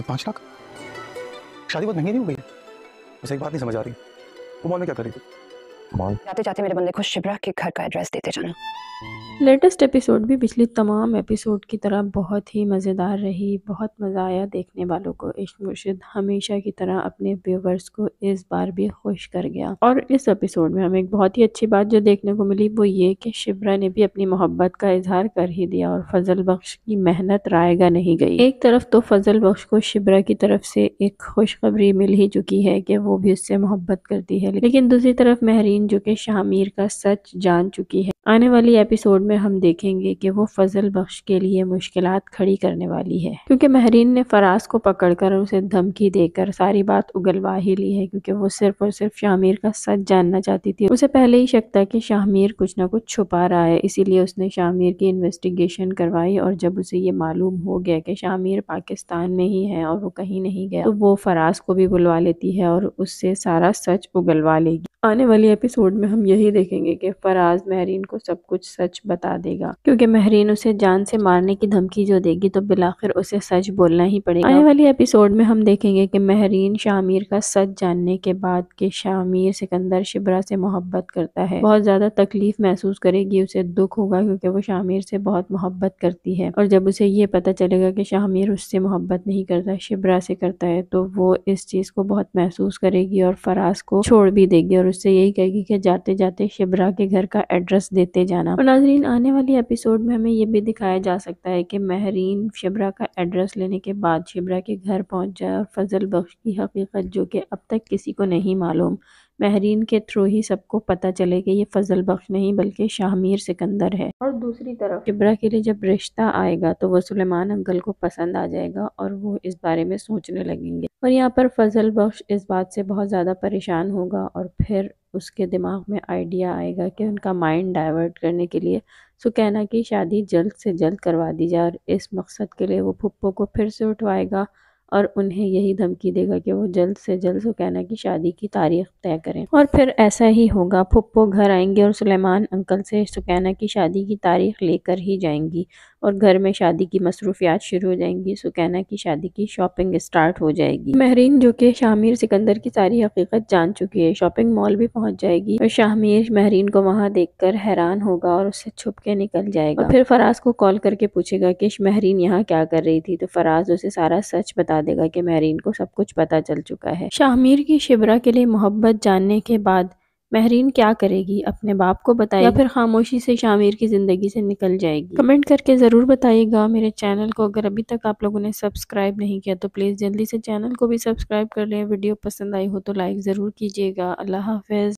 पाँच लाख? शादी बहुत महंगी नहीं हो गई है? बस एक बात नहीं समझ आ रही, वो मॉल में क्या कर रही थी? मॉल जाते जाते मेरे बंदे को शिप्रा के घर का एड्रेस देते जाना। लेटेस्ट एपिसोड भी पिछली तमाम एपिसोड की तरह बहुत ही मज़ेदार रही। बहुत मज़ा आया देखने वालों को। इश्क मुर्शिद हमेशा की तरह अपने व्यूवर्स को इस बार भी खुश कर गया। और इस एपिसोड में हमें एक बहुत ही अच्छी बात जो देखने को मिली वो ये कि शिप्रा ने भी अपनी मोहब्बत का इजहार कर ही दिया और फजल बख्श की मेहनत रायगा नहीं गई। एक तरफ तो फजल बख्श को शिप्रा की तरफ से एक खुशखबरी मिल ही चुकी है कि वो भी उससे मोहब्बत करती है, लेकिन दूसरी तरफ महरीन जो कि शामिर का सच जान चुकी है। आने वाली एपिसोड में हम देखेंगे कि वो फजल बख्श के लिए मुश्किलात खड़ी करने वाली है, क्योंकि महरीन ने फराज को पकड़कर उसे धमकी देकर सारी बात उगलवा ही ली है, क्योंकि वो सिर्फ और सिर्फ शामिर का सच जानना चाहती थी। उसे पहले ही शक था कि शामिर कुछ ना कुछ छुपा रहा है, इसीलिए उसने शामिर की इन्वेस्टिगेशन करवाई। और जब उसे ये मालूम हो गया कि शामिर पाकिस्तान में ही है और वो कहीं नहीं गया, तो वो फराज को भी बुलवा लेती है और उससे सारा सच उगलवा लेगी। आने वाली एपिसोड में हम यही देखेंगे कि फराज महरीन को सब कुछ सच बता देगा, क्योंकि महरीन उसे जान से मारने की धमकी जो देगी तो बिलाखिर उसे सच बोलना ही पड़ेगा। आने वाली एपिसोड में हम देखेंगे कि महरीन शामिर का सच जानने के बाद कि शामिर सिकंदर शिब्रा से मोहब्बत करता है, बहुत ज्यादा तकलीफ महसूस करेगी, उसे दुख होगा, क्योंकि वो शामिर से बहुत मोहब्बत करती है। और जब उसे ये पता चलेगा कि शामिर उससे मोहब्बत नहीं करता, शिब्रा से करता है, तो वो इस चीज को बहुत महसूस करेगी और फराज को छोड़ भी देगी और उससे यही कहेगी कि जाते जाते शिब्रा के घर का एड्रेस देते जाना। और नाजरीन, आने वाली एपिसोड में हमें ये भी दिखाया जा सकता है कि महरीन शिब्रा का एड्रेस लेने के बाद शिब्रा के घर पहुंच जाए और फजल बख्श की हकीकत जो कि अब तक किसी को नहीं मालूम, महरीन के थ्रू ही सबको पता चले कि ये फजल बख्श नहीं बल्कि शामिर सिकंदर है। और दूसरी तरफ शिब्रा के लिए जब रिश्ता आएगा तो वो सुलेमान अंकल को पसंद आ जाएगा और वो इस बारे में सोचने लगेंगे। और यहाँ पर फजल बख्श इस बात से बहुत ज़्यादा परेशान होगा और फिर उसके दिमाग में आइडिया आएगा कि उनका माइंड डाइवर्ट करने के लिए सुकैना की शादी जल्द से जल्द करवा दी जाए। और इस मकसद के लिए वो फुप्पो को फिर से उठवाएगा और उन्हें यही धमकी देगा कि वो जल्द से जल्द सुकैना की शादी की तारीख तय करें। और फिर ऐसा ही होगा, फुप्पो घर आएंगे और सुलेमान अंकल से सुकैना की शादी की तारीख लेकर ही जाएंगी और घर में शादी की मसरूफियात शुरू हो जाएंगी। सुकैना की शादी की शॉपिंग स्टार्ट हो जाएगी। महरीन जो कि शामिर सिकंदर की सारी हकीकत जान चुकी है, शॉपिंग मॉल भी पहुंच जाएगी और शामिर महरीन को वहां देखकर हैरान होगा और उससे छुप के निकल जाएगा। और फिर फराज को कॉल करके पूछेगा कि महरीन यहाँ क्या कर रही थी, तो फराज उसे सारा सच बता देगा कि महरीन को सब कुछ पता चल चुका है। शामिर की शिब्रा के लिए मोहब्बत जानने के बाद महरीन क्या करेगी, अपने बाप को बताएगी या फिर खामोशी से शामिर की जिंदगी से निकल जाएगी? कमेंट करके जरूर बताइएगा। मेरे चैनल को अगर अभी तक आप लोगों ने सब्सक्राइब नहीं किया तो प्लीज जल्दी से चैनल को भी सब्सक्राइब कर लें। वीडियो पसंद आई हो तो लाइक जरूर कीजिएगा। अल्लाह हाफिज।